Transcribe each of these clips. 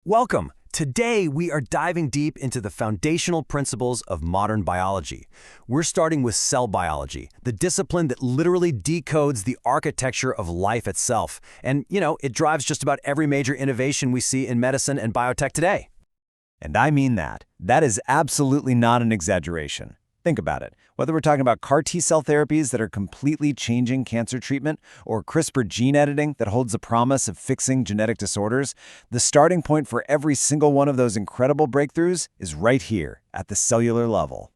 Welcome! Today, we are diving deep into the foundational principles of modern biology. We're starting with cell biology, the discipline that literally decodes the architecture of life itself. And, it drives just about every major innovation we see in medicine and biotech today. And I mean that. That is absolutely not an exaggeration. Think about it. Whether we're talking about CAR T-cell therapies that are completely changing cancer treatment or CRISPR gene editing that holds the promise of fixing genetic disorders, the starting point for every single one of those incredible breakthroughs is right here at the cellular level.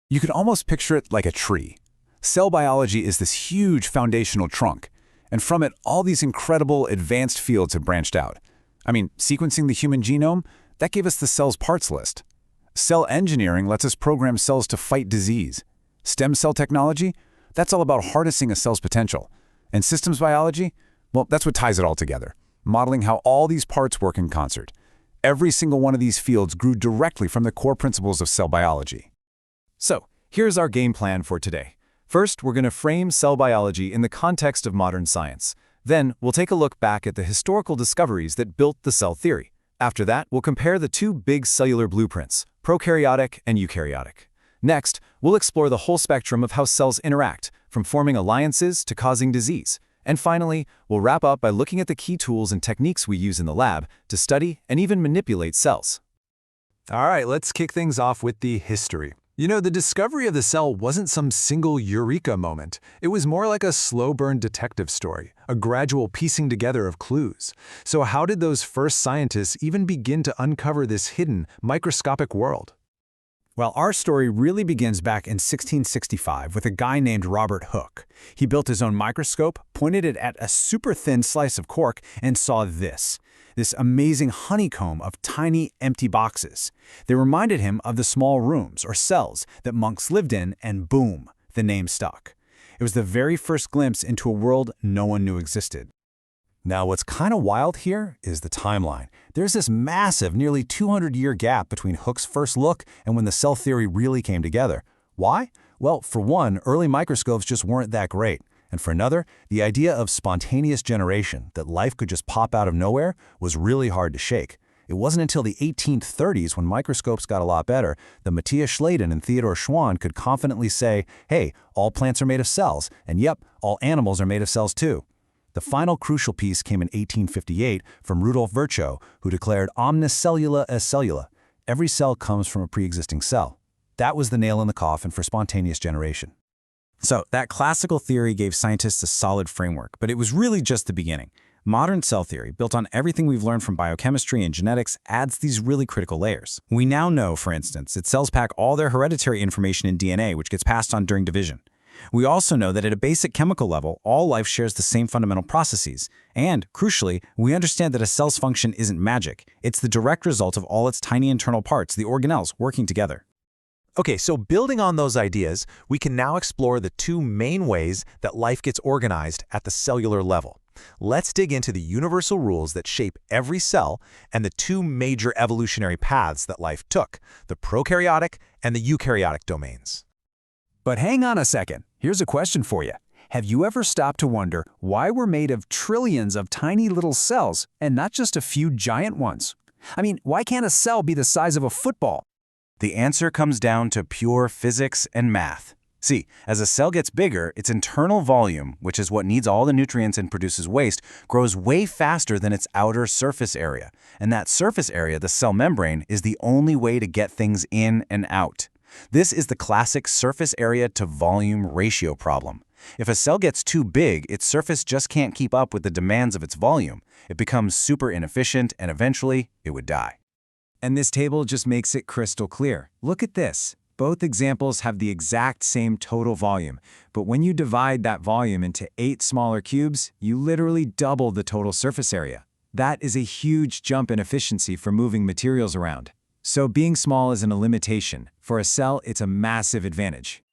You could almost picture it like a tree. Cell biology is this huge foundational trunk, and from it, all these incredible advanced fields have branched out. Sequencing the human genome, that gave us the cell's parts list. Cell engineering lets us program cells to fight disease. Stem cell technology, that's all about harnessing a cell's potential. And systems biology, well, that's what ties it all together, modeling how all these parts work in concert. Every single one of these fields grew directly from the core principles of cell biology. So, here's our game plan for today. First, we're going to frame cell biology in the context of modern science. Then, we'll take a look back at the historical discoveries that built the cell theory. After that, we'll compare the two big cellular blueprints, prokaryotic and eukaryotic. Next, we'll explore the whole spectrum of how cells interact, from forming alliances to causing disease. And finally, we'll wrap up by looking at the key tools and techniques we use in the lab to study and even manipulate cells. All right, let's kick things off with the history. The discovery of the cell wasn't some single eureka moment. It was more like a slow-burn detective story, a gradual piecing together of clues. So how did those first scientists even begin to uncover this hidden, microscopic world? Well, our story really begins back in 1665 with a guy named Robert Hooke. He built his own microscope, pointed it at a super thin slice of cork, and saw this amazing honeycomb of tiny, empty boxes. They reminded him of the small rooms or cells that monks lived in, and boom, the name stuck. It was the very first glimpse into a world no one knew existed. Now, what's kind of wild here is the timeline. There's this massive, nearly 200-year gap between Hooke's first look and when the cell theory really came together. Why? Well, for one, early microscopes just weren't that great. And for another, the idea of spontaneous generation, that life could just pop out of nowhere, was really hard to shake. It wasn't until the 1830s, when microscopes got a lot better, that Matthias Schleiden and Theodor Schwann could confidently say, hey, all plants are made of cells, and yep, all animals are made of cells too. The final crucial piece came in 1858 from Rudolf Virchow, who declared omnis cellula est cellula. Every cell comes from a pre-existing cell. That was the nail in the coffin for spontaneous generation. So that classical theory gave scientists a solid framework, but it was really just the beginning. Modern cell theory, built on everything we've learned from biochemistry and genetics, adds these really critical layers. We now know, for instance, that cells pack all their hereditary information in DNA, which gets passed on during division. We also know that at a basic chemical level, all life shares the same fundamental processes. And, crucially, we understand that a cell's function isn't magic. It's the direct result of all its tiny internal parts, the organelles, working together. Okay, so building on those ideas, we can now explore the two main ways that life gets organized at the cellular level. Let's dig into the universal rules that shape every cell and the two major evolutionary paths that life took, the prokaryotic and the eukaryotic domains. But hang on a second. Here's a question for you. Have you ever stopped to wonder why we're made of trillions of tiny little cells and not just a few giant ones? Why can't a cell be the size of a football? The answer comes down to pure physics and math. See, as a cell gets bigger, its internal volume, which is what needs all the nutrients and produces waste, grows way faster than its outer surface area. And that surface area, the cell membrane, is the only way to get things in and out. This is the classic surface area to volume ratio problem. If a cell gets too big, its surface just can't keep up with the demands of its volume. It becomes super inefficient, and eventually, it would die. And this table just makes it crystal clear. Look at this. Both examples have the exact same total volume, but when you divide that volume into 8 smaller cubes, you literally double the total surface area. That is a huge jump in efficiency for moving materials around. So being small isn't a limitation. For a cell, it's a massive advantage.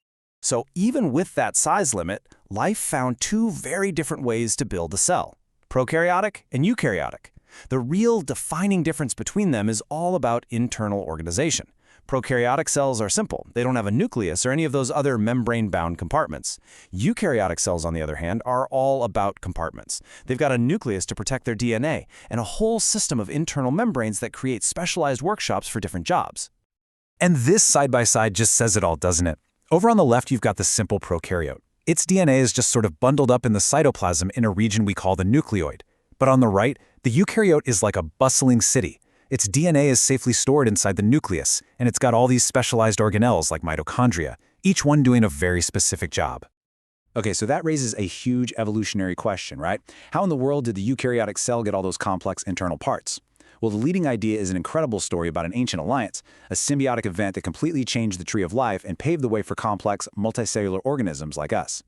So even with that size limit, life found two very different ways to build a cell, prokaryotic and eukaryotic. The real defining difference between them is all about internal organization. Prokaryotic cells are simple. They don't have a nucleus or any of those other membrane-bound compartments. Eukaryotic cells, on the other hand, are all about compartments. They've got a nucleus to protect their DNA and a whole system of internal membranes that create specialized workshops for different jobs. And this side-by-side just says it all, doesn't it? Over on the left, you've got the simple prokaryote. Its DNA is just sort of bundled up in the cytoplasm in a region we call the nucleoid. But on the right, the eukaryote is like a bustling city. Its DNA is safely stored inside the nucleus, and it's got all these specialized organelles like mitochondria, each one doing a very specific job. Okay, so that raises a huge evolutionary question, right? How in the world did the eukaryotic cell get all those complex internal parts? Well, the leading idea is an incredible story about an ancient alliance, a symbiotic event that completely changed the tree of life and paved the way for complex, multicellular organisms like us.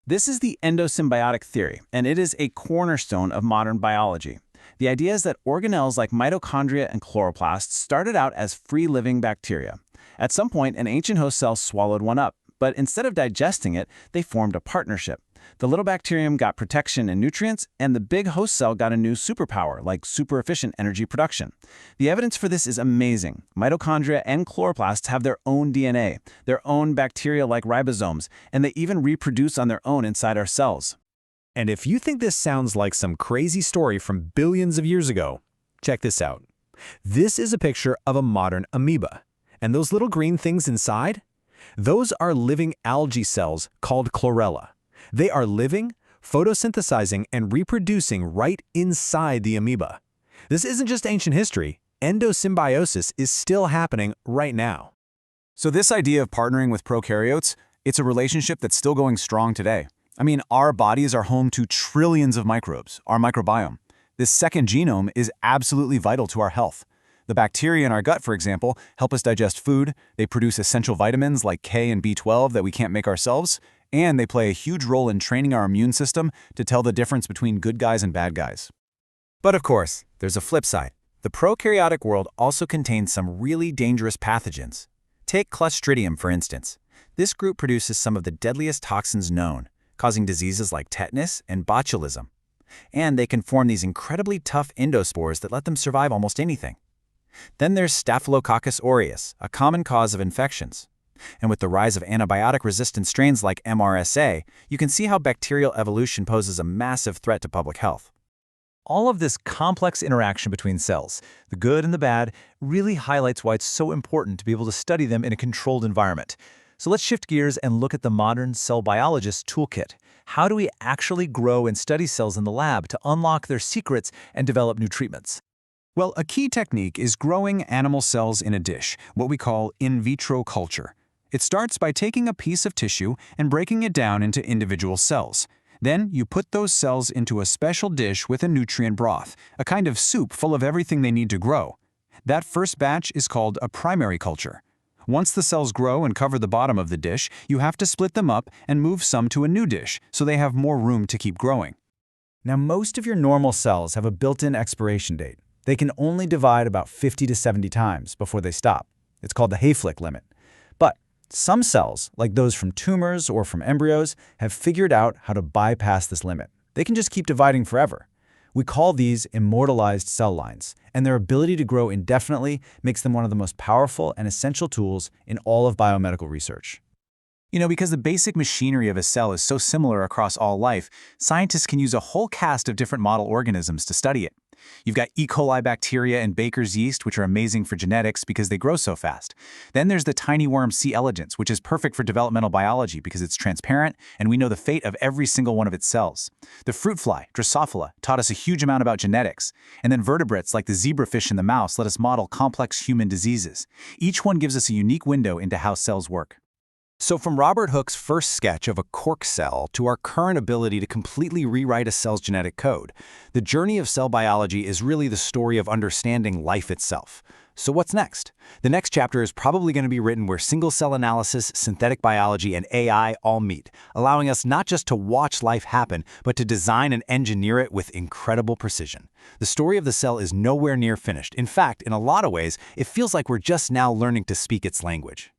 This is the endosymbiotic theory, and it is a cornerstone of modern biology. The idea is that organelles like mitochondria and chloroplasts started out as free-living bacteria. At some point, an ancient host cell swallowed one up, but instead of digesting it, they formed a partnership. The little bacterium got protection and nutrients, and the big host cell got a new superpower, like super-efficient energy production. The evidence for this is amazing. Mitochondria and chloroplasts have their own DNA, their own bacteria-like ribosomes, and they even reproduce on their own inside our cells. And if you think this sounds like some crazy story from billions of years ago, check this out. This is a picture of a modern amoeba. And those little green things inside? Those are living algae cells called chlorella. They are living, photosynthesizing, and reproducing right inside the amoeba. This isn't just ancient history. Endosymbiosis is still happening right now. So this idea of partnering with prokaryotes, it's a relationship that's still going strong today. I mean, our bodies are home to trillions of microbes, our microbiome. This second genome is absolutely vital to our health. The bacteria in our gut, for example, help us digest food, they produce essential vitamins like K and B12 that we can't make ourselves, and they play a huge role in training our immune system to tell the difference between good guys and bad guys. But of course, there's a flip side. The prokaryotic world also contains some really dangerous pathogens. Take Clostridium, for instance. This group produces some of the deadliest toxins known, causing diseases like tetanus and botulism. And they can form these incredibly tough endospores that let them survive almost anything. Then there's Staphylococcus aureus, a common cause of infections. And with the rise of antibiotic-resistant strains like MRSA, you can see how bacterial evolution poses a massive threat to public health. All of this complex interaction between cells, the good and the bad, really highlights why it's so important to be able to study them in a controlled environment. So let's shift gears and look at the modern cell biologist toolkit. How do we actually grow and study cells in the lab to unlock their secrets and develop new treatments? Well, a key technique is growing animal cells in a dish, what we call in vitro culture. It starts by taking a piece of tissue and breaking it down into individual cells. Then you put those cells into a special dish with a nutrient broth, a kind of soup full of everything they need to grow. That first batch is called a primary culture. Once the cells grow and cover the bottom of the dish, you have to split them up and move some to a new dish so they have more room to keep growing. Now, most of your normal cells have a built-in expiration date. They can only divide about 50 to 70 times before they stop. It's called the Hayflick limit. But some cells, like those from tumors or from embryos, have figured out how to bypass this limit. They can just keep dividing forever. We call these immortalized cell lines, and their ability to grow indefinitely makes them one of the most powerful and essential tools in all of biomedical research. You know, because the basic machinery of a cell is so similar across all life, scientists can use a whole cast of different model organisms to study it. You've got E. coli bacteria and baker's yeast, which are amazing for genetics because they grow so fast. Then there's the tiny worm C. elegans, which is perfect for developmental biology because it's transparent and we know the fate of every single one of its cells. The fruit fly, Drosophila, taught us a huge amount about genetics. And then vertebrates like the zebrafish and the mouse let us model complex human diseases. Each one gives us a unique window into how cells work. So from Robert Hooke's first sketch of a cork cell to our current ability to completely rewrite a cell's genetic code, the journey of cell biology is really the story of understanding life itself. So what's next? The next chapter is probably going to be written where single-cell analysis, synthetic biology, and AI all meet, allowing us not just to watch life happen, but to design and engineer it with incredible precision. The story of the cell is nowhere near finished. In fact, in a lot of ways, it feels like we're just now learning to speak its language.